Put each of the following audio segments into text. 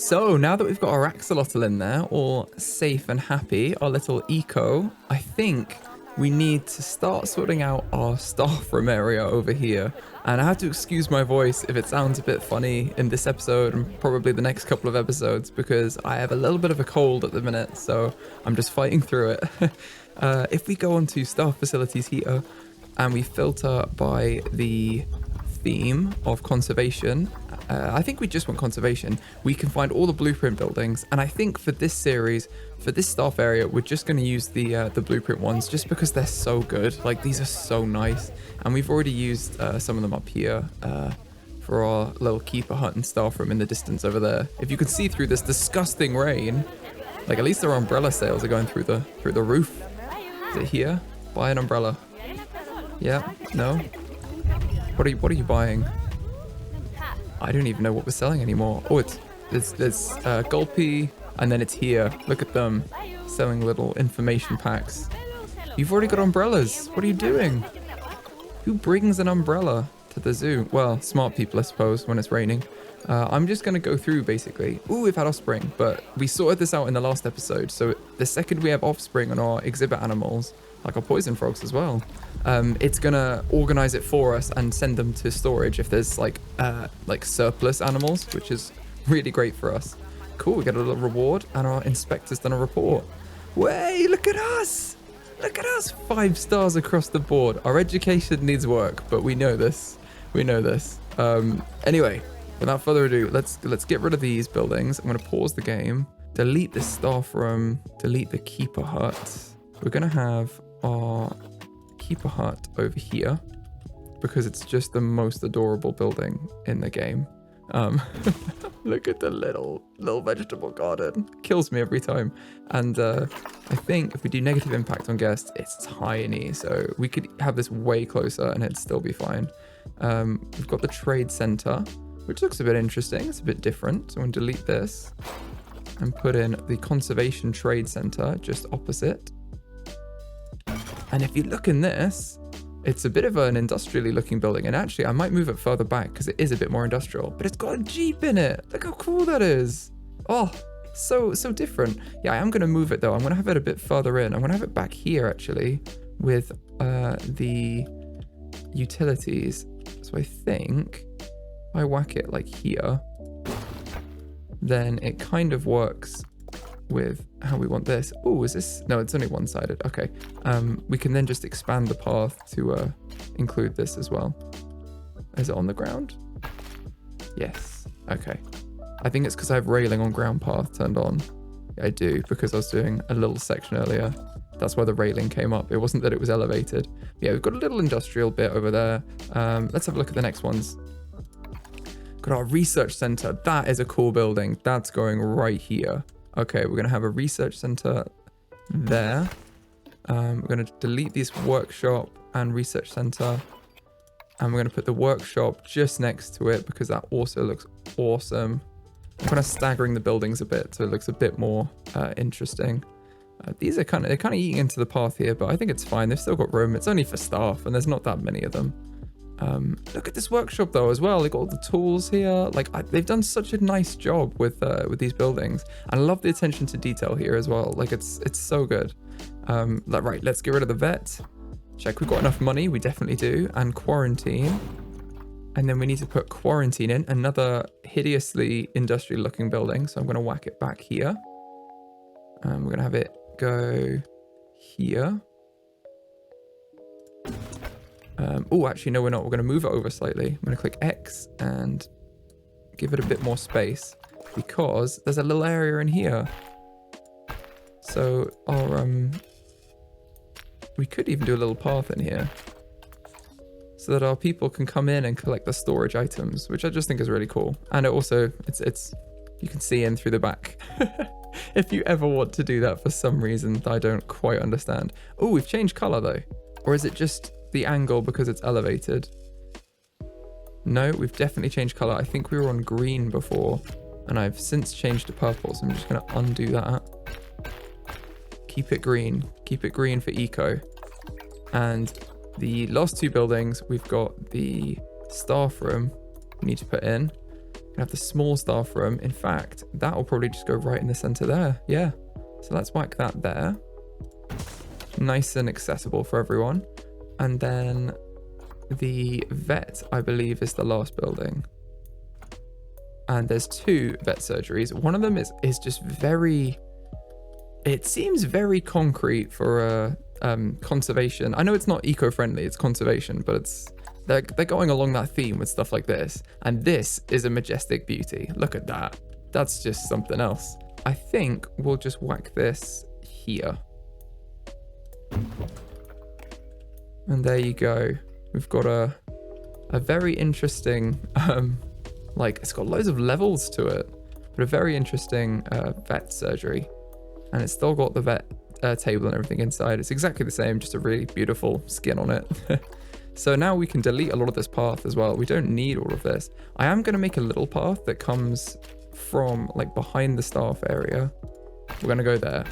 So now that we've got our axolotl in there, all safe and happy, our little eco, I think we need to start sorting out our staff room area over here. And I have to excuse my voice if it sounds a bit funny in this episode and probably the next couple of episodes because I have a little bit of a cold at the minute, so I'm just fighting through it. If we go onto staff facilities here and we filter by the theme of conservation, I think we just want conservation. We can find all the blueprint buildings, and I think for this series, for this staff area, we're just going to use the blueprint ones just because they're so good. Like, these are so nice, and we've already used some of them up here for our little keeper hut and staff room in the distance over there. If you could see through this disgusting rain, like at least our umbrella sails are going through the roof. Is it here? Buy an umbrella. Yeah? No? What are you buying? I don't even know what we're selling anymore. Oh, it's Gulpy, and then it's here. Look at them selling little information packs. You've already got umbrellas. What are you doing? Who brings an umbrella to the zoo? Well, smart people, I suppose, when it's raining. I'm just going to go through, basically. Ooh, we've had offspring, but we sorted this out in the last episode. So the second we have offspring on our exhibit animals, like our poison frogs as well, it's going to organize it for us and send them to storage if there's like surplus animals, which is really great for us. Cool, we get a little reward, and our inspector's done a report. Way, look at us! Look at us! 5 stars across the board. Our education needs work, but we know this. We know this. Anyway, without further ado, let's get rid of these buildings. I'm going to pause the game, delete this staff room, delete the keeper hut. We're going to have our keeper hut over here because it's just the most adorable building in the game. Look at the little vegetable garden. Kills me every time. And I think if we do negative impact on guests, it's tiny, so we could have this way closer and it'd still be fine. We've got the trade center, which looks a bit interesting. It's a bit different. So I'm going to delete this and put in the conservation trade center just opposite. And if you look in this, it's a bit of an industrially looking building. And actually, I might move it further back because it is a bit more industrial. But it's got a Jeep in it. Look how cool that is. Oh, so different. Yeah, I am going to move it, though. I'm going to have it a bit further in. I'm going to have it back here, actually, with the utilities. So I think if I whack it like here, then it kind of works with how we want this. Oh, is this? No, it's only one-sided. Okay. We can then just expand the path to include this as well. Is it on the ground? Yes. Okay. I think it's because I have railing on ground path turned on. I do, because I was doing a little section earlier. That's why the railing came up. It wasn't that it was elevated. Yeah, we've got a little industrial bit over there. Let's have a look at the next ones. Got our research center. That is a cool building. That's going right here. Okay, we're going to have a research center there. We're going to delete this workshop and research center. And we're going to put the workshop just next to it because that also looks awesome. I'm kind of staggering the buildings a bit so it looks a bit more interesting. These are they're kind of eating into the path here, but I think it's fine. They've still got room. It's only for staff and there's not that many of them. Look at this workshop though as well. They got all the tools here. Like they've done such a nice job with these buildings. I love the attention to detail here as well. Like it's so good. Right, let's get rid of the vet. Check we've got enough money. We definitely do. And quarantine. And then we need to put quarantine in another hideously industrial looking building. So I'm going to whack it back here. We're going to have it go here. Oh, actually, no, we're not. We're going to move it over slightly. I'm going to click X and give it a bit more space because there's a little area in here. So our we could even do a little path in here so that our people can come in and collect the storage items, which I just think is really cool. And it also, it's you can see in through the back. If you ever want to do that for some reason I don't quite understand. Oh, we've changed color though. Or is it just the angle because it's elevated? No, we've definitely changed color. I think we were on green before and I've since changed to purple, so I'm just going to undo that. Keep it green for eco. And the last 2 buildings, we've got the staff room we need to put in. Gonna We have the small staff room. In fact, that will probably just go right in the center there. Yeah. So let's whack that there. Nice and accessible for everyone. And then the vet, I believe, is the last building. And there's 2 vet surgeries. One of them is just very... It seems very concrete for conservation. I know it's not eco-friendly, it's conservation, but they're going along that theme with stuff like this. And this is a majestic beauty. Look at that. That's just something else. I think we'll just whack this here. And there you go. We've got a very interesting, like, it's got loads of levels to it, but a very interesting vet surgery. And it's still got the vet table and everything inside. It's exactly the same, just a really beautiful skin on it. So now we can delete a lot of this path as well. We don't need all of this. I am going to make a little path that comes from like behind the staff area. We're going to go there.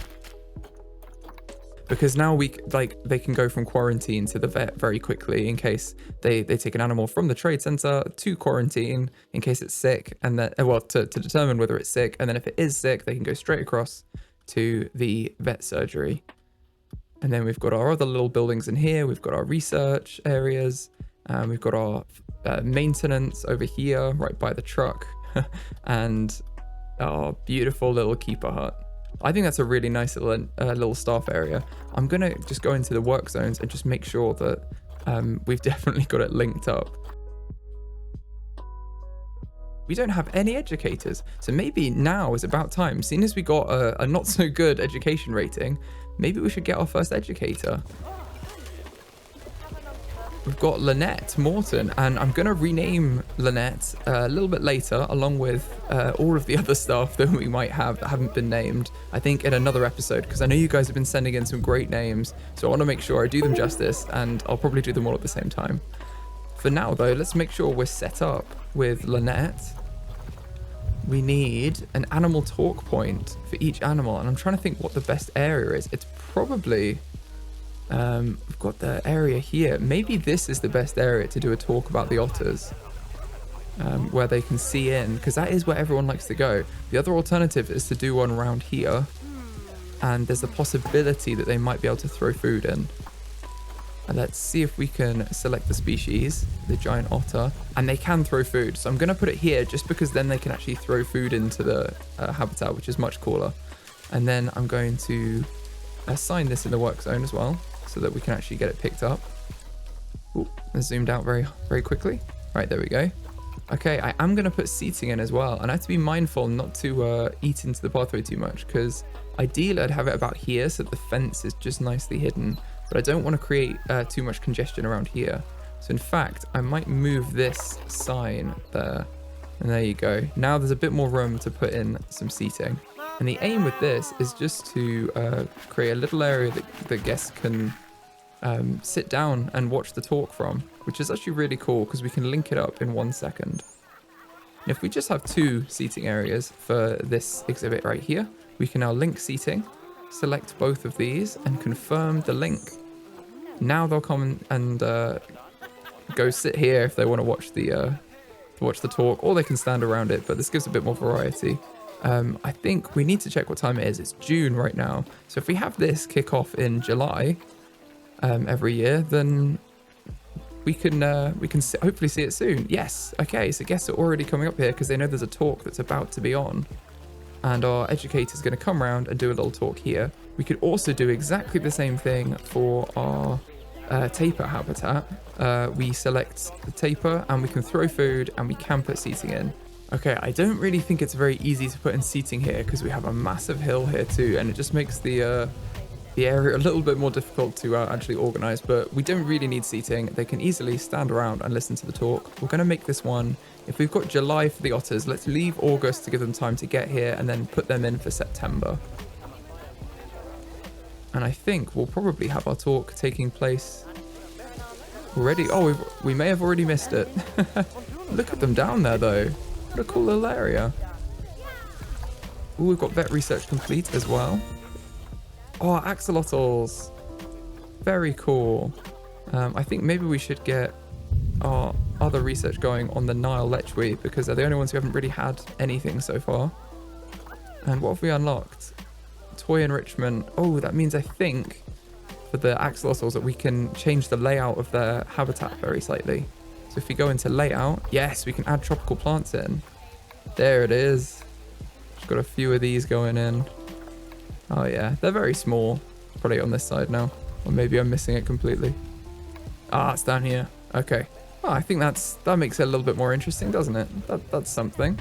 Because now they can go from quarantine to the vet very quickly in case they take an animal from the trade center to quarantine in case it's sick, and then, well, to determine whether it's sick. And then if it is sick, they can go straight across to the vet surgery. And then we've got our other little buildings in here. We've got our research areas. We've got our maintenance over here, right by the truck, and our beautiful little keeper hut. I think that's a really nice little staff area. I'm gonna just go into the work zones and just make sure that we've definitely got it linked up. We don't have any educators, so maybe now is about time. Seeing as we got a not so good education rating, maybe we should get our first educator. We've got Lynette Morton, and I'm going to rename Lynette a little bit later, along with all of the other stuff that we might have that haven't been named, I think in another episode, because I know you guys have been sending in some great names, so I want to make sure I do them justice, and I'll probably do them all at the same time. For now, though, let's make sure we're set up with Lynette. We need an animal talk point for each animal, and I'm trying to think what the best area is. It's probably... we've got the area here. Maybe this is the best area to do a talk about the otters, where they can see in, because that is where everyone likes to go. The other alternative is to do one around here, and there's a possibility that they might be able to throw food in. And let's see if we can select the species, the giant otter, and they can throw food. So I'm going to put it here just because then they can actually throw food into the habitat, which is much cooler. And then I'm going to assign this in the work zone as well, so that we can actually get it picked up. Ooh, and zoomed out very, very quickly. Right, there we go. Okay, I am going to put seating in as well, and I have to be mindful not to eat into the pathway too much, because ideally I'd have it about here so that the fence is just nicely hidden, but I don't want to create too much congestion around here. So in fact, I might move this sign there, and there you go. Now there's a bit more room to put in some seating. And the aim with this is just to create a little area that the guests can sit down and watch the talk from, which is actually really cool because we can link it up in 1 second. And if we just have 2 seating areas for this exhibit right here, we can now link seating, select both of these and confirm the link. Now they'll come and go sit here if they want to watch the talk, or they can stand around it, but this gives a bit more variety. I think we need to check what time it is. It's June right now. So if we have this kick off in July every year, then we can hopefully see it soon. Yes. Okay. So guests are already coming up here because they know there's a talk that's about to be on. And our educator is going to come around and do a little talk here. We could also do exactly the same thing for our tapir habitat. We select the tapir and we can throw food and we can put seating in. Okay, I don't really think it's very easy to put in seating here because we have a massive hill here too, and it just makes the area a little bit more difficult to actually organize, but we don't really need seating. They can easily stand around and listen to the talk. We're going to make this one, if we've got July for the otters, let's leave August to give them time to get here and then put them in for September. And I think we'll probably have our talk taking place already. Oh, we may have already missed it. Look at them down there though. What a cool little area. Ooh, we've got vet research complete as well. Oh, axolotls. Very cool. I think maybe we should get our other research going on the Nile lechwe because they're the only ones who haven't really had anything so far. And what have we unlocked? Toy enrichment. Oh, that means I think for the axolotls that we can change the layout of their habitat very slightly. So if we go into layout, yes, we can add tropical plants in. There it is. Just got a few of these going in. Oh yeah, they're very small. Probably on this side now. Or maybe I'm missing it completely. Ah, it's down here. Okay. Well, I think that makes it a little bit more interesting, doesn't it? That's something.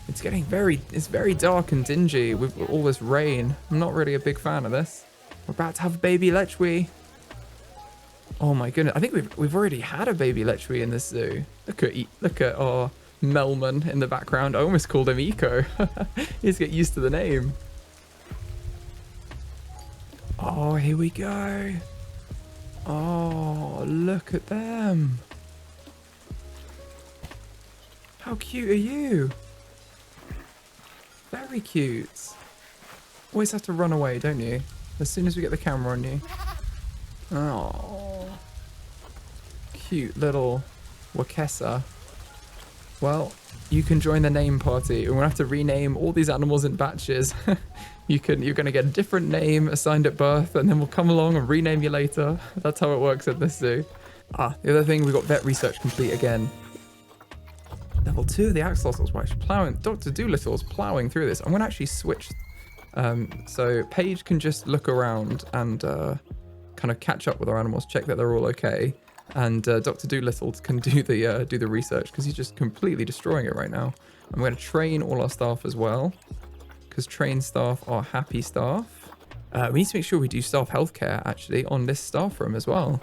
It's getting it's very dark and dingy with all this rain. I'm not really a big fan of this. We're about to have a baby lechwe. Oh my goodness. I think we've already had a baby lechwe in this zoo. Look at our Melman in the background. I almost called him Eco. He's get used to the name. Oh, here we go. Oh, look at them. How cute are you? Very cute. Always have to run away, don't you? As soon as we get the camera on you. Oh. Cute little Wakesa. Well, you can join the name party. We're going to have to rename all these animals in batches. You're going to get a different name assigned at birth, and then we'll come along and rename you later. That's how it works at this zoo. Ah, the other thing, we got vet research complete again. Level 2 of the axolotls were actually plowing. Dr. Doolittle's plowing through this. I'm going to actually switch. So Paige can just look around and kind of catch up with our animals, check that they're all okay. And Dr. Doolittle can do the research because he's just completely destroying it right now. I'm going to train all our staff as well because trained staff are happy staff. We need to make sure we do staff healthcare actually on this staff room as well.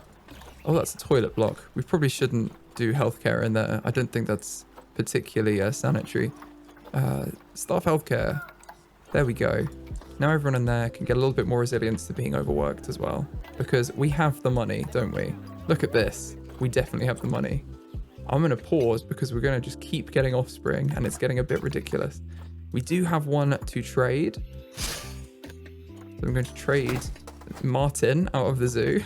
Oh, that's a toilet block. We probably shouldn't do healthcare in there. I don't think that's particularly sanitary. Staff healthcare. There we go. Now everyone in there can get a little bit more resilience to being overworked as well. Because we have the money, don't we? Look at this. We definitely have the money. I'm going to pause because we're going to just keep getting offspring and it's getting a bit ridiculous. We do have one to trade. So I'm going to trade Martin out of the zoo,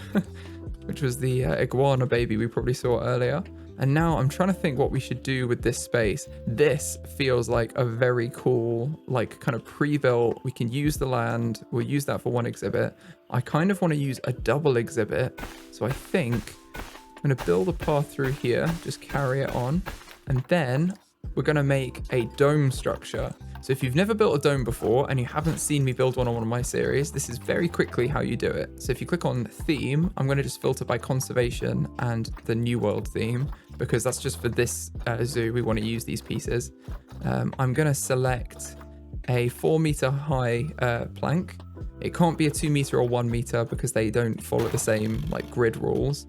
which was the iguana baby we probably saw earlier. And now I'm trying to think what we should do with this space. This feels like a very cool, like kind of pre-built. We can use the land. We'll use that for one exhibit. I kind of want to use a double exhibit. So I think I'm going to build a path through here, just carry it on. And then we're going to make a dome structure. So if you've never built a dome before and you haven't seen me build one on one of my series, this is very quickly how you do it. So if you click on theme, I'm going to just filter by conservation and the New World theme, because that's just for this zoo. We want to use these pieces. I'm going to select a 4 meter high plank. It can't be a 2 meter or 1 meter because they don't follow the same like grid rules.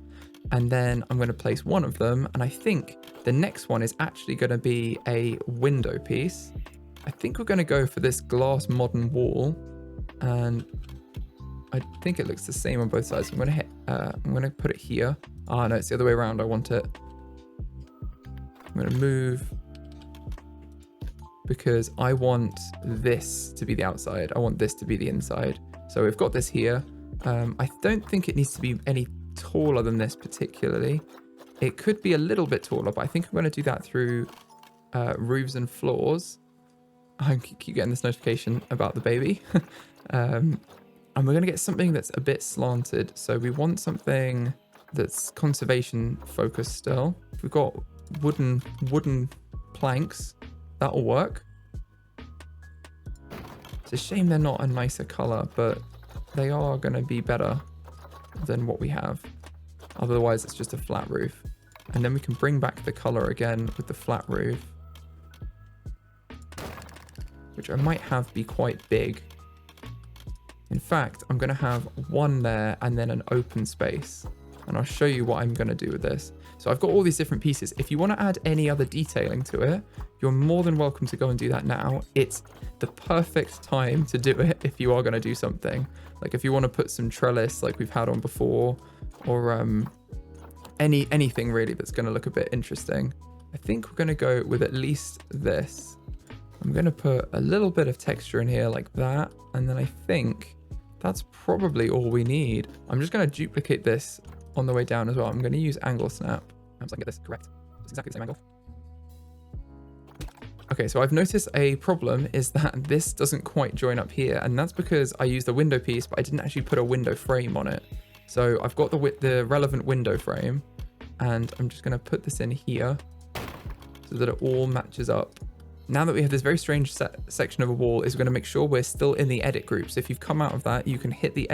And then I'm going to place one of them. And I think the next one is actually going to be a window piece. I think we're going to go for this glass modern wall, and I think it looks the same on both sides. I'm going to put it here. Ah, no, it's the other way around. I want it. I'm going to move because I want this to be the outside. I want this to be the inside. So we've got this here. I don't think it needs to be any taller than this particularly. It could be a little bit taller, but I think I'm going to do that through roofs and floors. I keep getting this notification about the baby. And we're going to get something that's a bit slanted. So we want something that's conservation focused still. If we've got wooden planks, that'll work. It's a shame they're not a nicer color, but they are going to be better than what we have. Otherwise, it's just a flat roof. And then we can bring back the color again with the flat roof, which I might have be quite big. In fact, I'm going to have one there and then an open space. And I'll show you what I'm going to do with this. So I've got all these different pieces. If you want to add any other detailing to it, you're more than welcome to go and do that now. It's the perfect time to do it if you are going to do something. Like if you want to put some trellis like we've had on before, or anything really that's going to look a bit interesting. I think we're going to go with at least this. I'm going to put a little bit of texture in here like that. And then I think that's probably all we need. I'm just going to duplicate this on the way down as well. I'm going to use angle snap so I can get this correct. It's exactly the same angle. Okay, so I've noticed a problem is that this doesn't quite join up here, and that's because I used a window piece, but I didn't actually put a window frame on it. So I've got the relevant window frame, and I'm just going to put this in here so that it all matches up. Now that we have this very strange section of a wall, is we're going to make sure we're still in the edit group. So if you've come out of that, you can hit the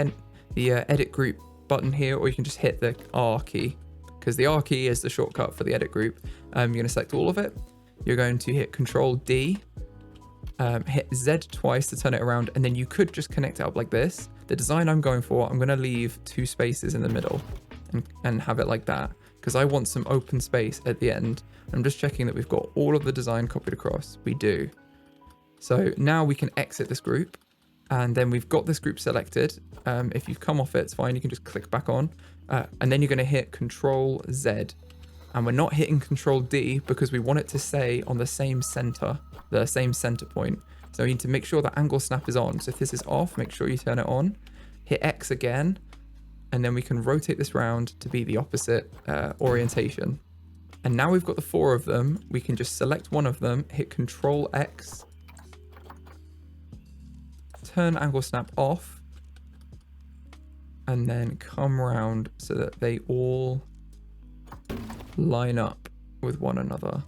edit group button here, or you can just hit the R key, because the R key is the shortcut for the edit group. You're going to select all of it. You're going to hit Control D, hit Z twice to turn it around, and then you could just connect it up like this. The design I'm going for, I'm going to leave 2 spaces in the middle and have it like that, because I want some open space at the end. I'm just checking that we've got all of the design copied across. We do. So now we can exit this group, and then we've got this group selected. If you've come off it, it's fine. You can just click back on, and then you're going to hit Control Z. And we're not hitting Control D because we want it to stay on the same center point. So we need to make sure that angle snap is on. So if this is off, make sure you turn it on. Hit X again, and then we can rotate this round to be the opposite orientation. And now we've got the 4 of them. We can just select one of them, hit Control X, turn angle snap off, and then come around so that they all line up with one another.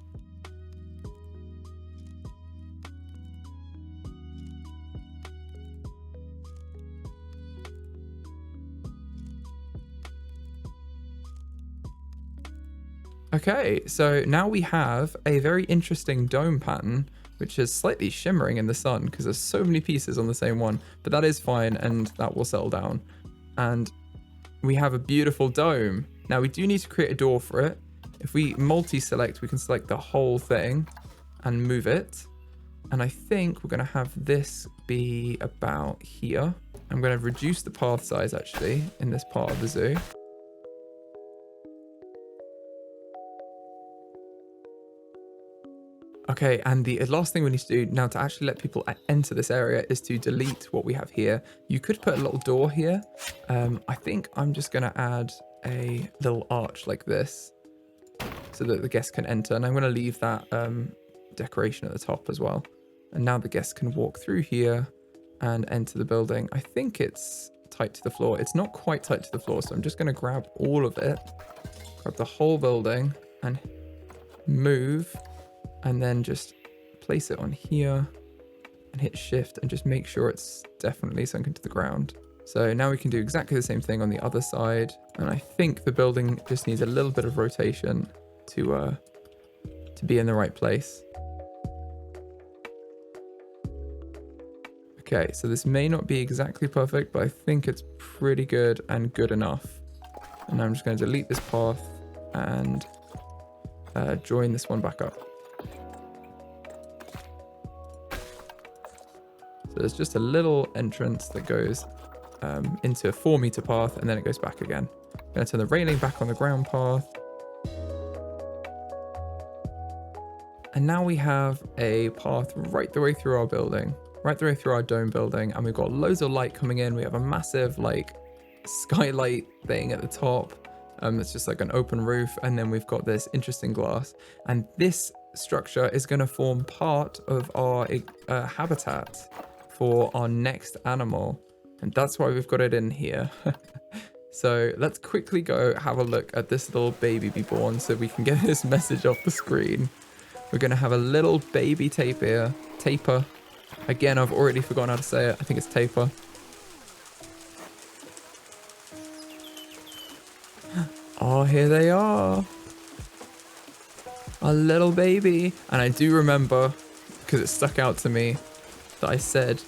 Okay, so now we have a very interesting dome pattern, which is slightly shimmering in the sun because there's so many pieces on the same one, but that is fine and that will settle down. And we have a beautiful dome. Now we do need to create a door for it. If we multi-select, we can select the whole thing and move it. And I think we're going to have this be about here. I'm going to reduce the path size actually in this part of the zoo. Okay, and the last thing we need to do now to actually let people enter this area is to delete what we have here. You could put a little door here. I think I'm just going to add a little arch like this so that the guests can enter. And I'm going to leave that decoration at the top as well. And now the guests can walk through here and enter the building. I think it's tight to the floor. It's not quite tight to the floor, so I'm just going to grab all of it, grab the whole building and move, and then just place it on here and hit shift and just make sure it's definitely sunk into the ground. So now we can do exactly the same thing on the other side. And I think the building just needs a little bit of rotation to be in the right place. Okay, so this may not be exactly perfect, but I think it's pretty good and good enough. And I'm just going to delete this path and join this one back up. So there's just a little entrance that goes into a 4-meter path, and then it goes back again. I'm going to turn the railing back on the ground path. And now we have a path right the way through our building, right the way through our dome building, and we've got loads of light coming in. We have a massive like skylight thing at the top. It's just like an open roof, and then we've got this interesting glass. And this structure is going to form part of our habitat for our next animal, and that's why we've got it in here. So let's quickly go have a look at this little baby be born so we can get this message off the screen. We're going to have a little baby tapir. Again, I've already forgotten how to say it. I think it's taper. Oh, here they are. A little baby. And I do remember, because it stuck out to me, that I said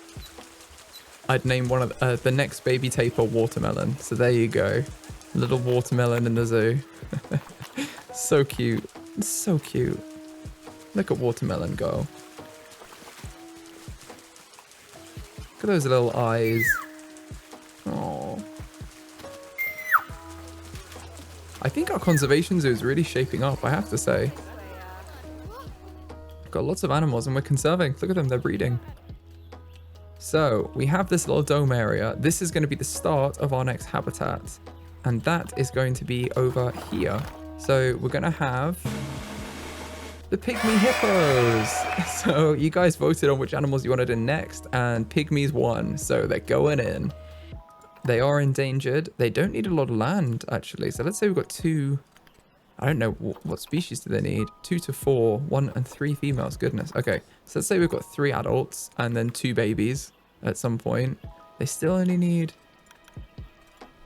I'd name one of the next baby tapir Watermelon. So there you go. Little watermelon in the zoo. So cute. So cute. Look at Watermelon go. Look at those little eyes. Oh. I think our conservation zoo is really shaping up, I have to say. We've got lots of animals and we're conserving. Look at them, they're breeding. So we have this little dome area. This is going to be the start of our next habitat. And that is going to be over here. So we're gonna have the Pygmy Hippos. So you guys voted on which animals you wanted in next, and Pygmies won, so they're going in. They are endangered. They don't need a lot of land, actually. So let's say we've got two. I don't know what species do they need. 2 to 4, 1 and 3 females. Goodness. Okay, so let's say we've got 3 adults and then 2 babies at some point. They still only need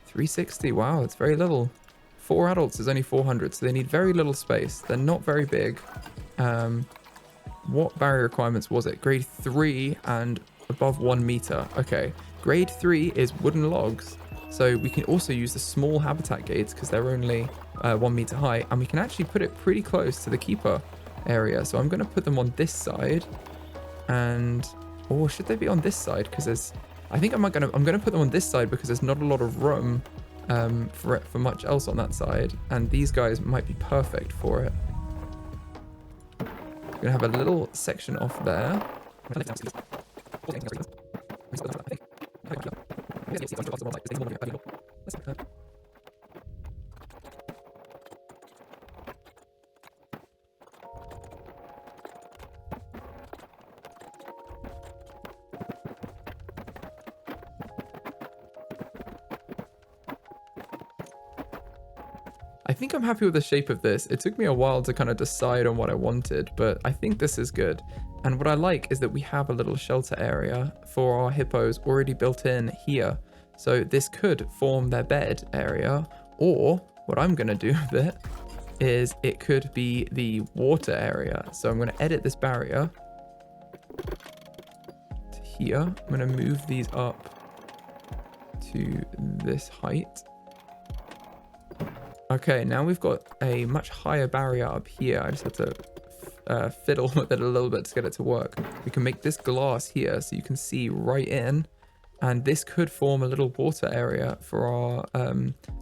360. Wow, it's very little. 4 adults is only 400, so they need very little space. They're not very big. What barrier requirements was it? Grade 3 and above 1 meter. Okay, grade 3 is wooden logs. So we can also use the small habitat gates because they're only 1 meter high, and we can actually put it pretty close to the keeper area. So I'm going to put them on this side, and or should they be on this side? Because there's, I think I'm going to put them on this side because there's not a lot of room for much else on that side, and these guys might be perfect for it. We're going to have a little section off there. I think I'm happy with the shape of this. It took me a while to kind of decide on what I wanted, but I think this is good. And what I like is that we have a little shelter area for our hippos already built in here. So this could form their bed area, or what I'm going to do with it is it could be the water area. So I'm going to edit this barrier to here. I'm going to move these up to this height. Okay, now we've got a much higher barrier up here. I just have to fiddle with it a little bit to get it to work. We can make this glass here so you can see right in, and this could form a little water area for our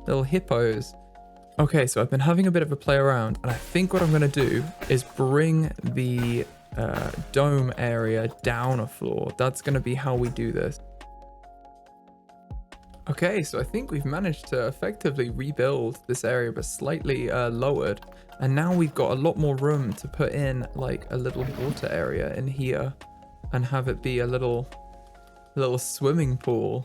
little hippos. Okay, so I've been having a bit of a play around, and I think what I'm going to do is bring the dome area down a floor. That's going to be how we do this. Okay, so I think we've managed to effectively rebuild this area, but slightly lowered. And now we've got a lot more room to put in like a little water area in here and have it be a little swimming pool.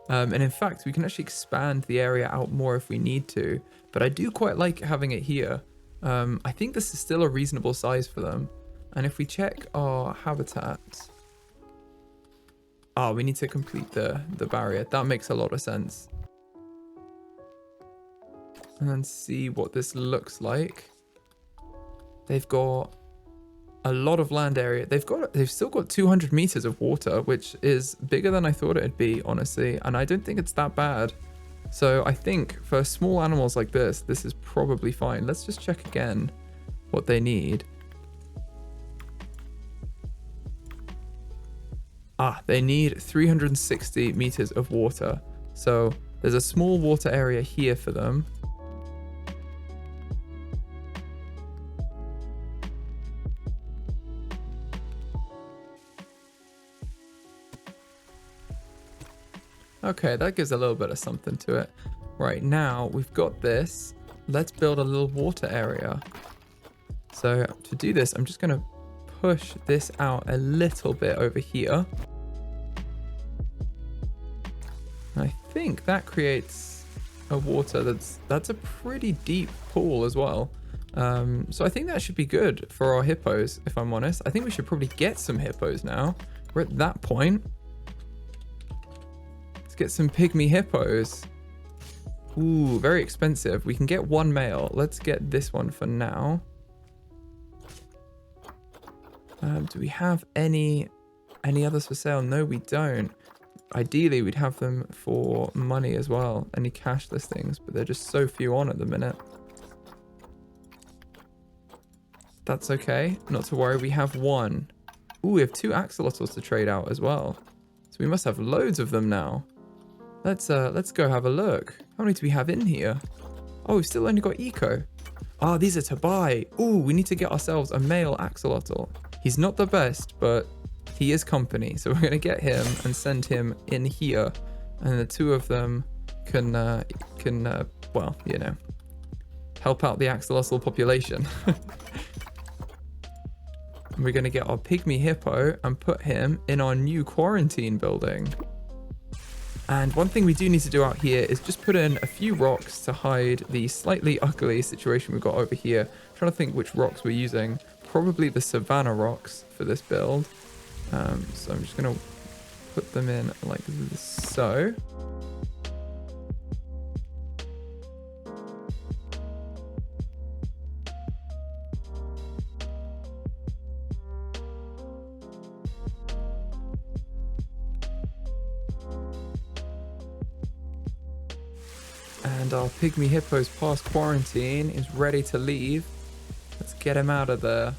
And in fact, we can actually expand the area out more if we need to. But I do quite like having it here. I think this is still a reasonable size for them. And if we check our habitat... Oh, we need to complete the barrier. That makes a lot of sense. And then see what this looks like. They've got a lot of land area. They've still got 200 meters of water, which is bigger than I thought it'd be, honestly. And I don't think it's that bad. So I think for small animals like this is probably fine. Let's just check again what they need. They need 360 meters of water. So there's a small water area here for them. Okay, that gives a little bit of something to it. Right, now we've got this. Let's build a little water area. So to do this, I'm just going to push this out a little bit over here. I think that creates a water that's a pretty deep pool as well. So I think that should be good for our hippos, if I'm honest. I think we should probably get some hippos now. We're at that point. Let's get some pygmy hippos. Ooh, very expensive. We can get one male. Let's get this one for now. Do we have any others for sale? No, we don't. Ideally, we'd have them for money as well. Any cash listings, but they're just so few on at the minute. That's okay. Not to worry. We have one. Ooh, we have 2 axolotls to trade out as well. So we must have loads of them now. Let's go have a look. How many do we have in here? Oh, we've still only got eco. Ah, these are to buy. Ooh, we need to get ourselves a male axolotl. He's not the best, but he is company. So we're going to get him and send him in here. And the 2 of them can well, you know, help out the axolotl population. We're going to get our Pygmy Hippo and put him in our new quarantine building. And one thing we do need to do out here is just put in a few rocks to hide the slightly ugly situation we've got over here. I'm trying to think which rocks we're using. Probably the Savannah rocks for this build. So I'm just going to put them in like so. And our Pygmy Hippo's past quarantine is ready to leave. Let's get him out of there.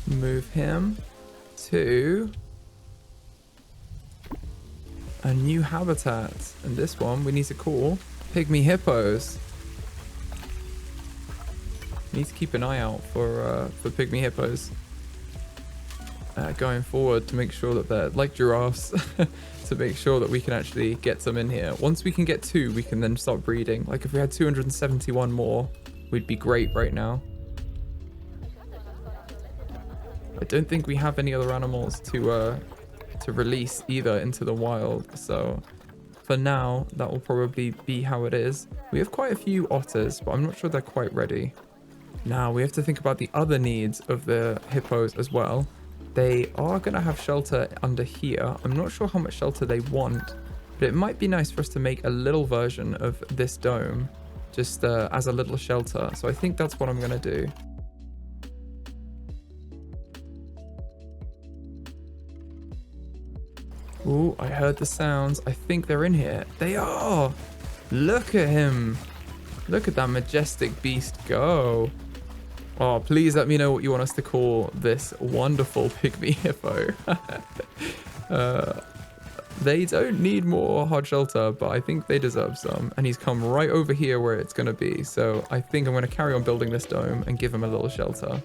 Move him to a new habitat. And this one we need to call Pygmy Hippos. Need to keep an eye out for Pygmy Hippos going forward to make sure that they're like giraffes. To make sure that we can actually get some in here. Once we can get 2, we can then start breeding. Like if we had 271 more, we'd be great right now. I don't think we have any other animals to release either into the wild. So for now, that will probably be how it is. We have quite a few otters, but I'm not sure they're quite ready. Now we have to think about the other needs of the hippos as well. They are going to have shelter under here. I'm not sure how much shelter they want, but it might be nice for us to make a little version of this dome just as a little shelter. So I think that's what I'm going to do. Ooh, I heard the sounds. I think they're in here. They are! Look at him. Look at that majestic beast go. Oh, please let me know what you want us to call this wonderful Pygmy Hippo. They don't need more hard shelter, but I think they deserve some. And he's come right over here where it's going to be. So I think I'm going to carry on building this dome and give him a little shelter.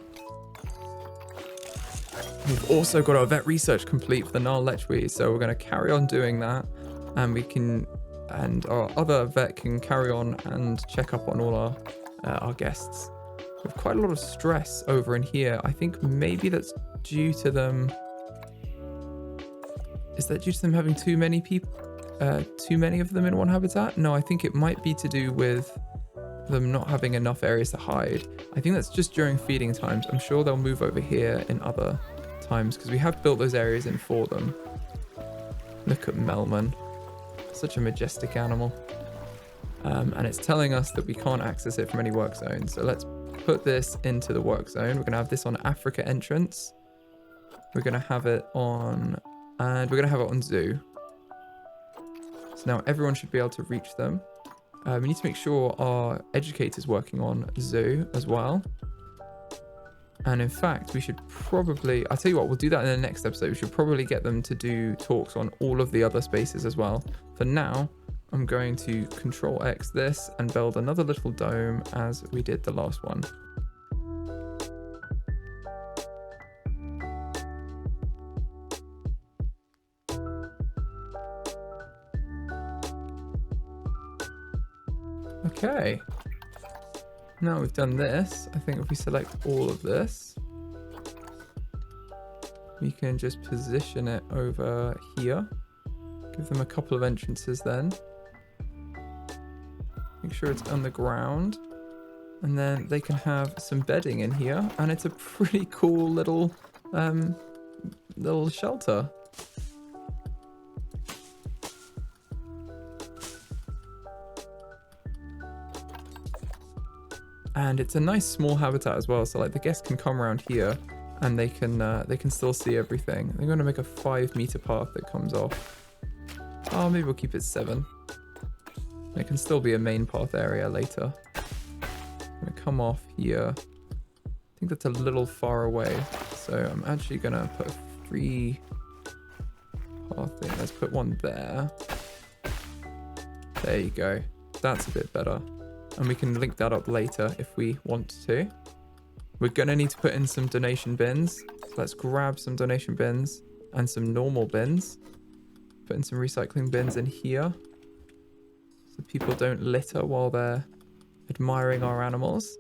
We've also got our vet research complete for the Nile lechwe. So we're going to carry on doing that. And our other vet can carry on and check up on all our guests. We have quite a lot of stress over in here. I think maybe that's due to them. Is that due to them having too many people? Too many of them in one habitat? No, I think it might be to do with them not having enough areas to hide. I think that's just during feeding times. I'm sure they'll move over here in other times because we have built those areas in for them. Look at Melman. Such a majestic animal. And it's telling us that we can't access it from any work zone. So let's put this into the work zone. We're going to have this on Africa entrance. We're going to have it on, and we're going to have it on zoo. So now everyone should be able to reach them. We need to make sure our educator's working on zoo as well. And in fact, we should probably, I'll tell you what, we'll do that in the next episode. We should probably get them to do talks on all of the other spaces as well. For now, I'm going to Control X this and build another little dome as we did the last one. Okay. Now we've done this, I think if we select all of this, we can just position it over here. Give them a couple of entrances then. Make sure it's on the ground. And then they can have some bedding in here. And it's a pretty cool little shelter. And it's a nice small habitat as well. So like the guests can come around here and they can still see everything. I'm going to make a 5-meter path that comes off. Oh, maybe we'll keep it 7. It can still be a main path area later. I'm going to come off here. I think that's a little far away. So I'm actually going to put a free path thing. Let's put one there. There you go. That's a bit better. And we can link that up later if we want to. We're going to need to put in some donation bins. So let's grab some donation bins and some normal bins. Put in some recycling bins in here. so people don't litter while they're admiring our animals.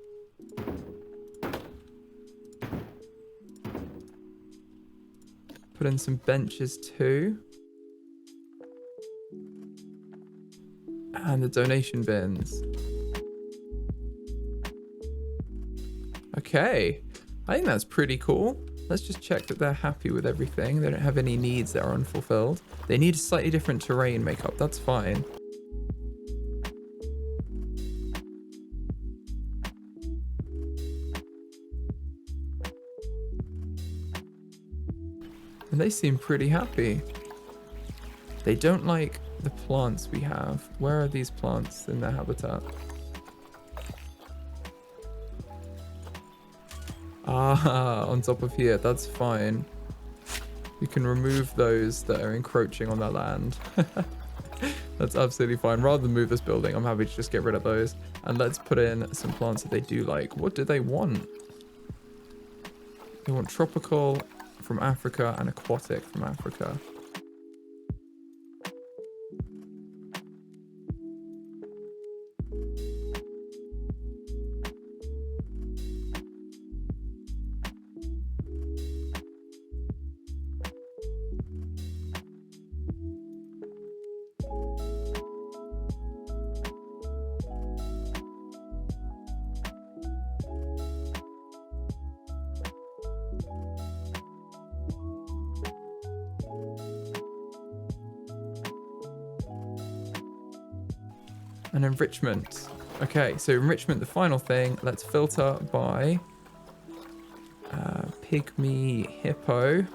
Put in some benches too. And the donation bins. Okay, I think that's pretty cool. Let's just check that they're happy with everything. They don't have any needs that are unfulfilled. They need a slightly different terrain makeup. That's fine. And they seem pretty happy. They don't like the plants we have. Where are these plants in their habitat? Ah, on top of here. That's fine. We can remove those that are encroaching on their land. That's absolutely fine. Rather than move this building, I'm happy to just get rid of those. And let's put in some plants that they do like. What do they want? They want tropical from Africa and aquatic from Africa. And enrichment. Okay, so enrichment, the final thing. Let's filter by Pygmy Hippo.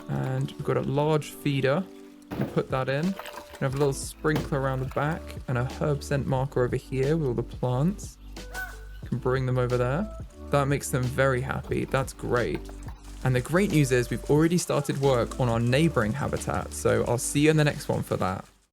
And we've got a large feeder. We'll put that in. We have a little sprinkler around the back and a herb scent marker over here with all the plants. Can bring them over there. That makes them very happy. That's great. And the great news is we've already started work on our neighboring habitat. So I'll see you in the next one for that.